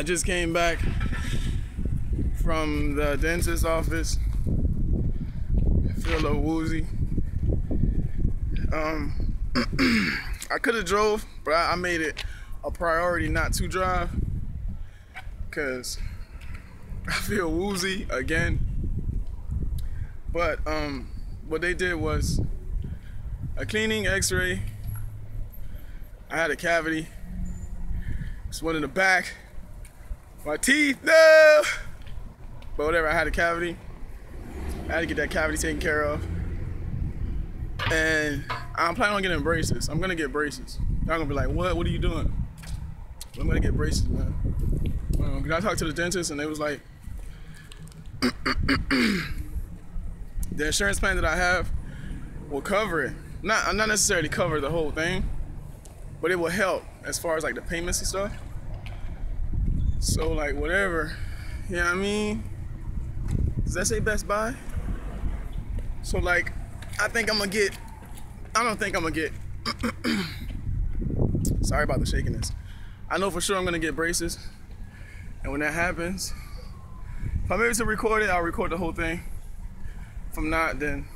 I just came back from the dentist's office. I feel a little woozy. I could have drove, but I made it a priority not to drive because I feel woozy again. But what they did was a cleaning, x-ray. I had a cavity. It's one in the back. My teeth, no! But whatever, I had a cavity. I had to get that cavity taken care of. And I'm planning on getting braces. I'm gonna get braces. Y'all gonna be like, what? What are you doing? I'm gonna get braces, man. I talked to the dentist and they was like, the insurance plan that I have will cover it. Not necessarily cover the whole thing, but it will help as far as like the payments and stuff. So like whatever, you know what I mean? Does that say Best Buy? So like, I don't think I'm gonna get, sorry about the shakiness. I know for sure I'm gonna get braces. And when that happens, if I'm able to record it, I'll record the whole thing. If I'm not, then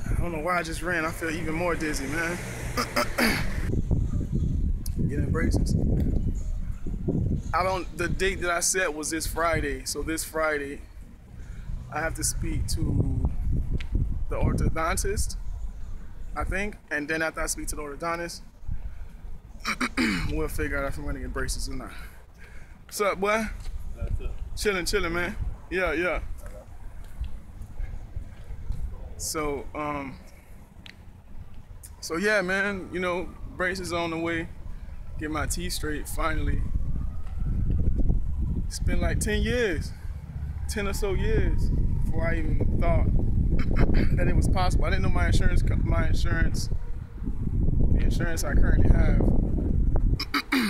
I don't know why I just ran. I feel even more dizzy, man. Getting braces. The date that I set was this Friday. So this Friday, I have to speak to the orthodontist, I think. And then after I speak to the orthodontist, we'll figure out if I'm gonna get braces or not. What's up, boy? Chilling, man. Yeah. So yeah, man, you know, braces on the way. Get my teeth straight, finally. It's been like 10 years, 10 or so years before I even thought that it was possible. I didn't know the insurance I currently have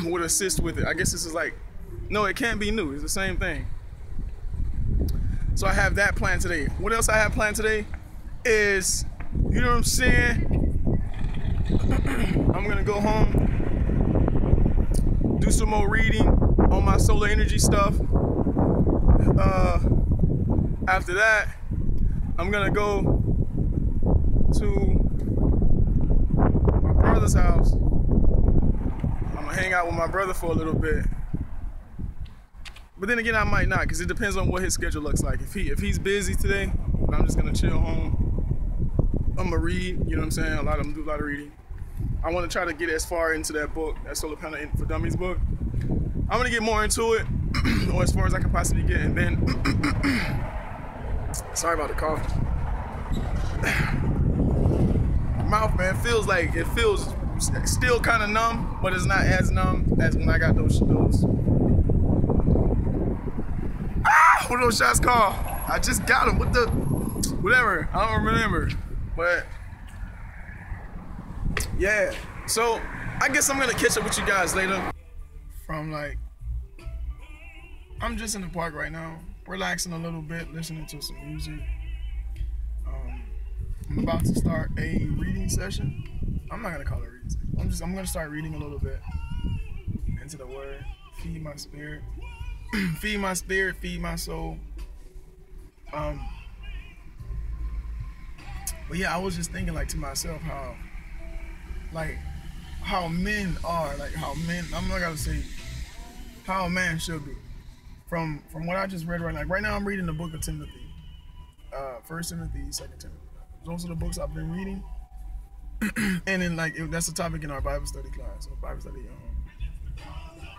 would assist with it. I guess this is like, no, it can't be new. It's the same thing. So I have that planned today. What else I have planned today is, you know what I'm saying? I'm gonna go home, do some more reading on my solar energy stuff. After that, I'm gonna go to my brother's house. I'm gonna hang out with my brother for a little bit. But then again, I might not, because it depends on what his schedule looks like. If he's busy today, then I'm just gonna chill home. I'm gonna read, you know what I'm saying? I'm do a lot of reading. I want to try to get as far into that book, that Solar Panel for Dummies book. I'm gonna get more into it, or as far as I can possibly get, and then, sorry about the cough. My mouth, man, feels still kind of numb, but it's not as numb as when I got those. What are those shots called? I just got them. Whatever. I don't remember. But yeah. So I guess I'm gonna catch up with you guys later. I'm just in the park right now, relaxing a little bit, listening to some music. I'm about to start a reading session. I'm not gonna call it a reading session. I'm gonna start reading a little bit into the Word. Feed my spirit. Feed my spirit, feed my soul. But yeah, I was just thinking like to myself how men are, I'm not gonna say how a man should be. From what I just read right now I'm reading the book of Timothy. 1 Timothy, 2 Timothy. Those are the books I've been reading. And then that's the topic in our Bible study class. So Bible study.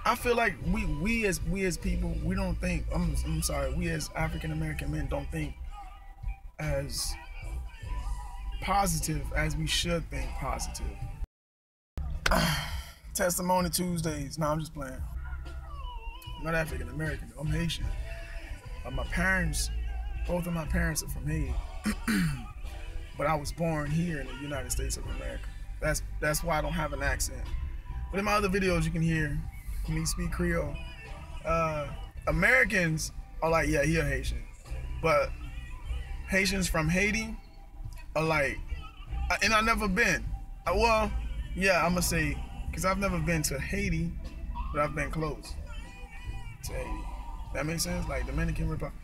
I feel like we as people, we don't think, I'm sorry, we as African American men don't think as positive as we should think positive. Testimony Tuesdays. No, I'm just playing. I'm not African American, I'm Haitian. Both of my parents are from Haiti. But I was born here in the United States of America. That's why I don't have an accent. But in my other videos, you can hear me speak Creole. Americans are like, yeah, he a Haitian. But Haitians from Haiti are like, and I've never been. Well, yeah, I'm gonna say Because I've never been to Haiti, but I've been close to Haiti. That makes sense? Like Dominican Republic.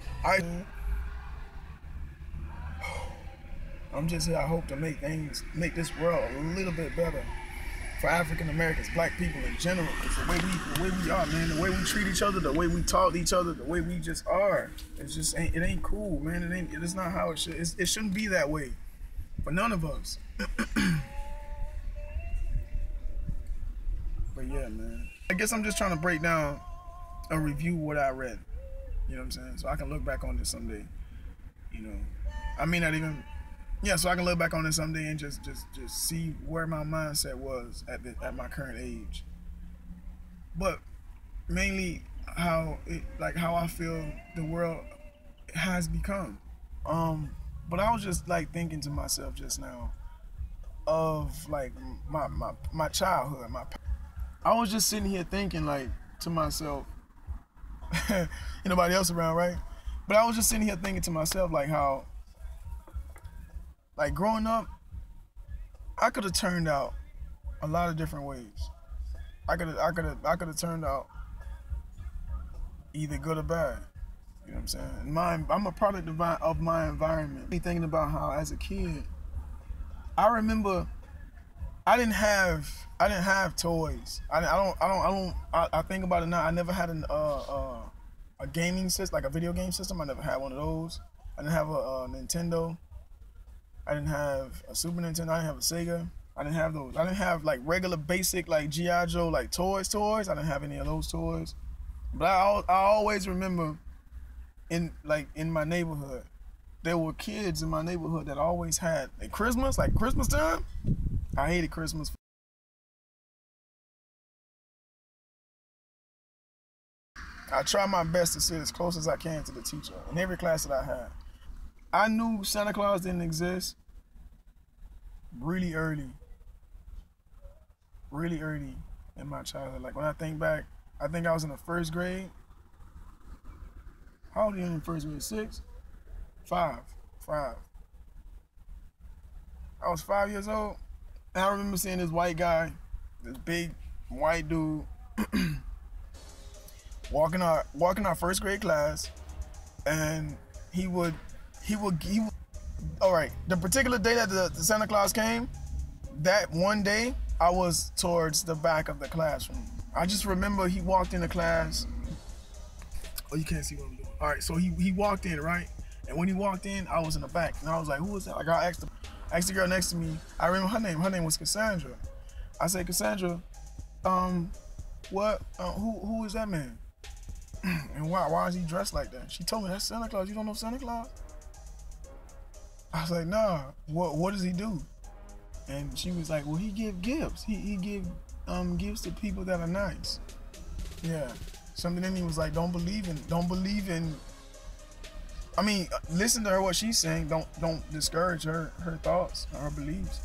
I'm just here. I hope to make this world a little bit better for African Americans, black people in general. Because the way we are, man, the way we treat each other, the way we talk to each other, the way we just are, it ain't cool, man. It's not how it should. It shouldn't be that way for none of us. But yeah, man. I guess I'm just trying to break down a review of what I read. You know what I'm saying? So I can look back on this someday. You know, I may not even. Yeah, so I can look back on this someday and just see where my mindset was at my current age. But mainly how I feel the world has become. But I was just like thinking to myself just now of like my childhood. I was just sitting here thinking like to myself, ain't nobody else around, right? But I was just sitting here thinking to myself like how, like growing up, I could have turned out a lot of different ways. I could have turned out either good or bad. You know what I'm saying? I'm a product of my environment. Me thinking about how as a kid, I remember I didn't have toys. I think about it now. I never had a gaming system, like a video game system. I never had one of those. I didn't have a Nintendo. I didn't have a Super Nintendo. I didn't have a Sega. I didn't have those. I didn't have like regular basic like G.I. Joe like toys. I didn't have any of those toys. But I always remember in my neighborhood, there were kids in my neighborhood that always had at Christmas, like Christmas time. I hated Christmas. I try my best to sit as close as I can to the teacher in every class that I had. I knew Santa Claus didn't exist really early in my childhood. Like when I think back, I think I was in the first grade. How old are you in first grade? 6? 5. I was 5 years old, and I remember seeing this white guy, this big white dude, walking our first grade class, and he would. All right, the particular day that the Santa Claus came, that one day, I was towards the back of the classroom. I just remember he walked into class. Oh, you can't see what I'm doing. All right, so he walked in, right? And when he walked in, I was in the back, and I was like, who was that? Like I asked the girl next to me. I remember her name. Her name was Cassandra. I said, Cassandra, what? Who is that man? And why is he dressed like that? She told me that's Santa Claus. You don't know Santa Claus? I was like, nah. What does he do? And she was like, well, he give gifts. He give gifts to people that are nice. Yeah. Something in me was like, don't believe in. I mean, listen to her what she's saying. Don't discourage her thoughts, her beliefs.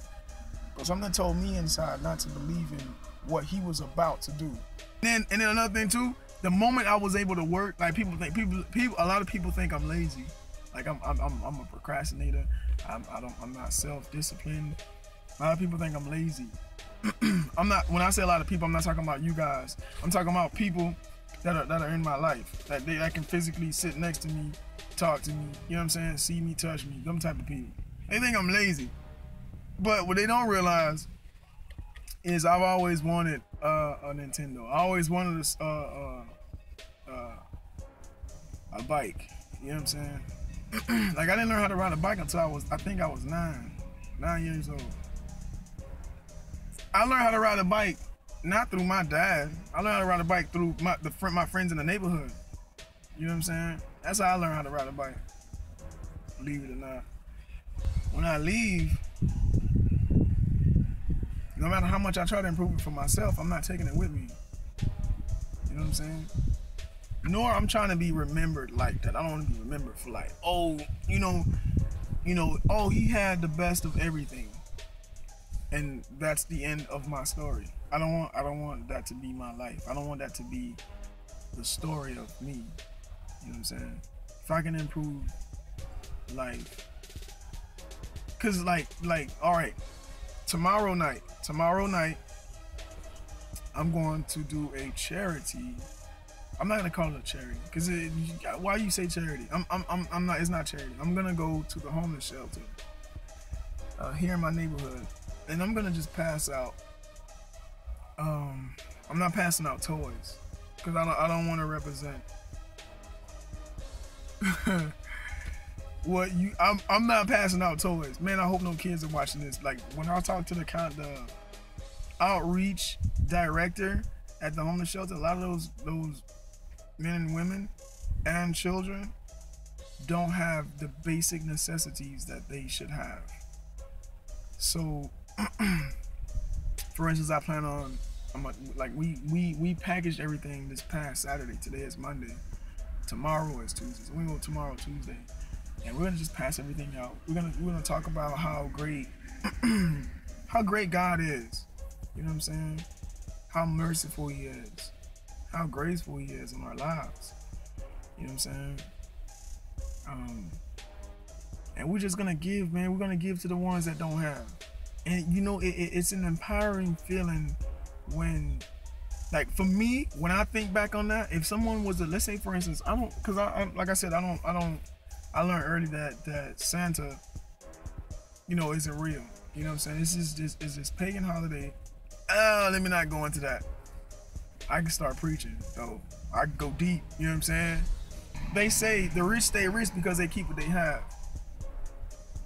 But something told me inside not to believe in what he was about to do. And then another thing too, the moment I was able to work, like a lot of people think I'm lazy. Like I'm a procrastinator. I'm not self-disciplined. A lot of people think I'm lazy. I'm not. When I say a lot of people, I'm not talking about you guys. I'm talking about people that are in my life that can physically sit next to me, talk to me. You know what I'm saying? See me, touch me. Them type of people. They think I'm lazy, but what they don't realize is I've always wanted a Nintendo. I always wanted a bike. You know what I'm saying? Like I didn't learn how to ride a bike until I think I was 9 years old. I learned how to ride a bike not through my dad. I learned how to ride a bike through my friends in the neighborhood. You know what I'm saying? That's how I learned how to ride a bike. Believe it or not. When I leave, no matter how much I try to improve it for myself, I'm not taking it with me. You know what I'm saying? Nor I'm trying to be remembered like that. I don't want to be remembered for like, oh, oh, he had the best of everything. And that's the end of my story. I don't want that to be my life. I don't want that to be the story of me. You know what I'm saying? If I can improve life. Cause like, all right, tomorrow night, I'm going to do a charity. I'm not gonna call it a charity because why you say charity? I'm not. It's not charity. I'm gonna go to the homeless shelter here in my neighborhood, and I'm gonna just pass out. I'm not passing out toys because I don't want to represent what you. I'm not passing out toys, man. I hope no kids are watching this. Like when I talk to the outreach director at the homeless shelter, a lot of those men and women and children don't have the basic necessities that they should have. So, for instance, I plan on, we packaged everything this past Saturday. Today is Monday. Tomorrow is Tuesday. So we go tomorrow, Tuesday, and we're gonna just pass everything out. We're gonna talk about how great God is. You know what I'm saying? How merciful He is. How graceful He is in our lives. You know what I'm saying? And we're just gonna give, man. We're gonna give to the ones that don't have. And you know, it's an empowering feeling when, like for me, when I think back on that, if someone was to, let's say for instance, I like I said, I learned early that Santa, you know, isn't real. You know what I'm saying? It's this pagan holiday. Let me not go into that. I can start preaching though. I can go deep. You know what I'm saying? They say the rich stay rich because they keep what they have.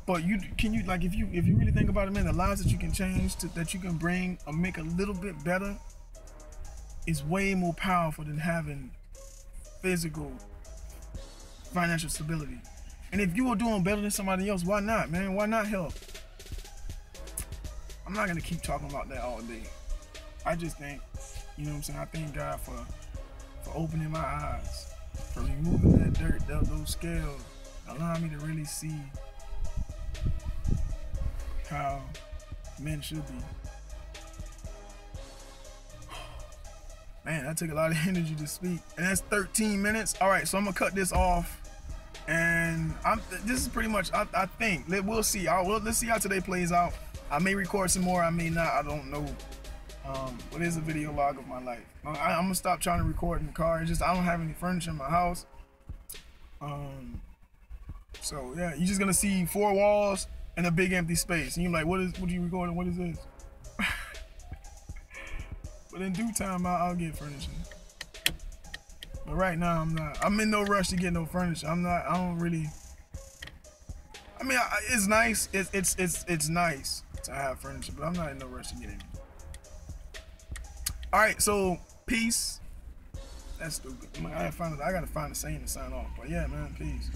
But if you really think about it, man, the lives that you can change, that you can bring or make a little bit better, is way more powerful than having physical, financial stability. And if you are doing better than somebody else, why not, man? Why not help? I'm not gonna keep talking about that all day. I just think, you know what I'm saying? I thank God for opening my eyes, for removing that dirt, those scales, allowing me to really see how men should be. Man, that took a lot of energy to speak. And that's 13 minutes. All right, so I'm gonna cut this off. And this is pretty much, I think, we'll see. Let's see how today plays out. I may record some more, I may not, I don't know. But it's a video log of my life. I'm gonna stop trying to record in the car. It's just I don't have any furniture in my house. So yeah, you're just gonna see 4 walls and a big empty space. And you're like, what are you recording? What is this? But in due time, I'll get furniture. But right now, I'm not. I'm in no rush to get no furniture. I don't really. I mean, it's nice. It's nice to have furniture, but I'm not in no rush to get it. All right, so peace. That's stupid. I gotta find a saying to sign off. But yeah, man, peace.